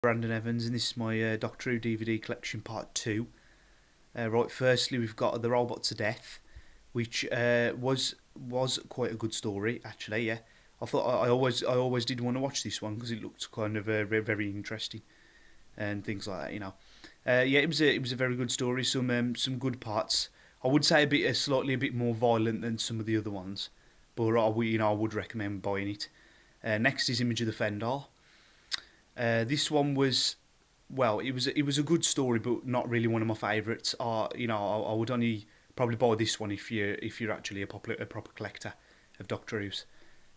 Brandon Evans, and this is my Doctor Who DVD collection part 2. Right, firstly we've got The Robots of Death, which was quite a good story actually. Yeah, I thought I always did want to watch this one because it looked kind of very interesting and things like that. Yeah, it was a very good story. Some good parts. I would say slightly a bit more violent than some of the other ones, but I would recommend buying it. Next is Image of the Fendar. This one was, well, it was a good story, but not really one of my favourites. I would only probably buy this one if you're actually a proper collector of Doctor Who's.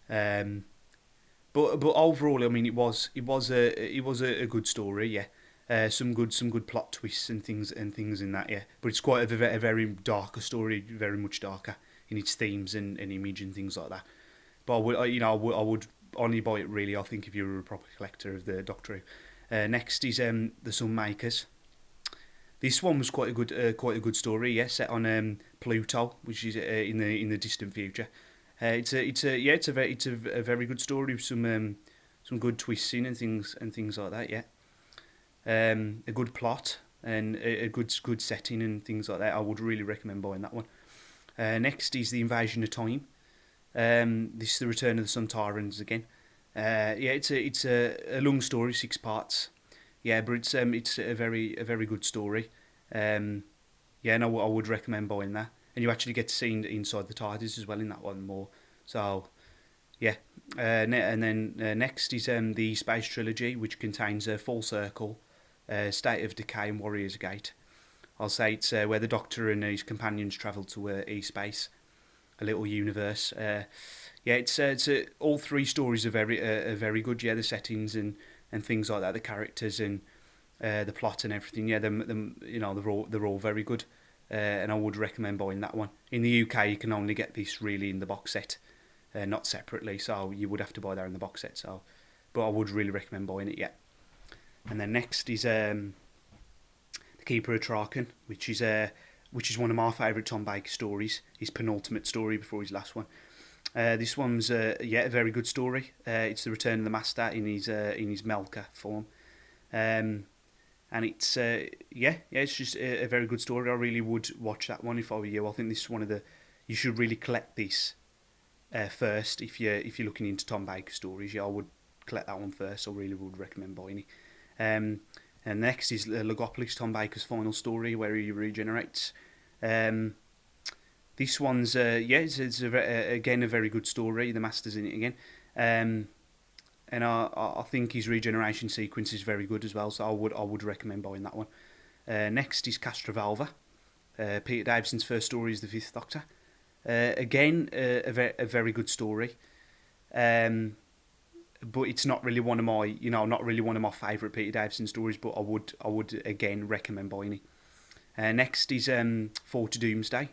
Um, but overall, I mean, it was a good story. Yeah, some good plot twists and things in that. Yeah, but it's quite a very darker story, very much darker in its themes and image and things like that. But I would only buy it really, I think, if you're a proper collector of the Doctor Who. Next is the Sunmakers. This one was quite a good story. Yeah, set on Pluto, which is in the distant future. It's a very good story with some good twists in and things like that. Yeah, a good plot and a good setting and things like that. I would really recommend buying that one. Next is the Invasion of Time. This is the return of the Sontarans again. Yeah, it's a long story, 6 parts. Yeah, but it's a very good story. Um, yeah, and I would recommend buying that. And you actually get to see inside the TARDIS as well in that one more. So yeah, and then next is the Space Trilogy, which contains Full Circle, State of Decay, and Warrior's Gate. I'll say it's where the Doctor and his companions travel to E-space, a little universe. Yeah, it's all 3 stories are very good. Yeah, the settings and things like that, the characters and the plot and everything. Yeah, they're all very good, and I would recommend buying that one. In the UK, you can only get this really in the box set, not separately. So you would have to buy that in the box set. So, but I would really recommend buying it. Yeah, and then next is the Keeper of Traken, which is one of my favourite Tom Baker stories. His penultimate story before his last one. This one's a very good story. It's the return of the Master in his Melka form, and it's just a very good story. I really would watch that one if I were you. I think this is one of the you should really collect this first if you're looking into Tom Baker stories. Yeah, I would collect that one first. I really would recommend buying it. And next is Logopolis, Tom Baker's final story, where he regenerates. Um, this one's again a very good story. The Master's in it again, and I think his regeneration sequence is very good as well. So I would recommend buying that one. Next is Castrovalva. Peter Davison's first story is the Fifth Doctor. Again, a very good story. But it's not really one of my favourite Peter Davison stories. But I would again recommend buying it. Next is Four to Doomsday,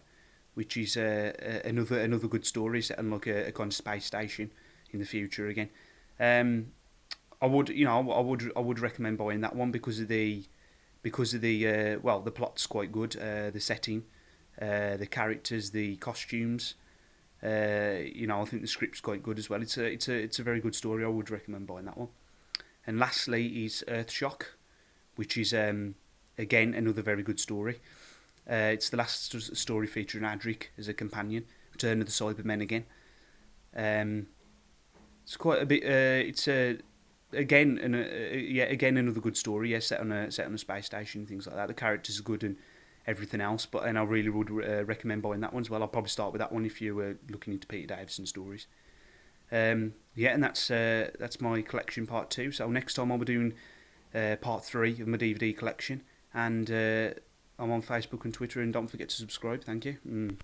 which is another good story set on like a kind of space station in the future again. I would recommend buying that one because of the the plot's quite good, the setting, the characters, the costumes. I think the script's quite good as well. It's a very good story. I would recommend buying that one. And lastly is Earthshock, which is again another very good story. It's the last story featuring Adric as a companion. Return of the Cybermen again. Um, it's quite a bit. It's again another good story. Yeah, set on a space station, things like that. The characters are good and everything else. And I really would recommend buying that one as well. I'll probably start with that one if you were looking into Peter Davison stories. Yeah, and that's my collection part 2. So next time I'll be doing part 3 of my DVD collection, and I'm on Facebook and Twitter. And don't forget to subscribe. Thank you.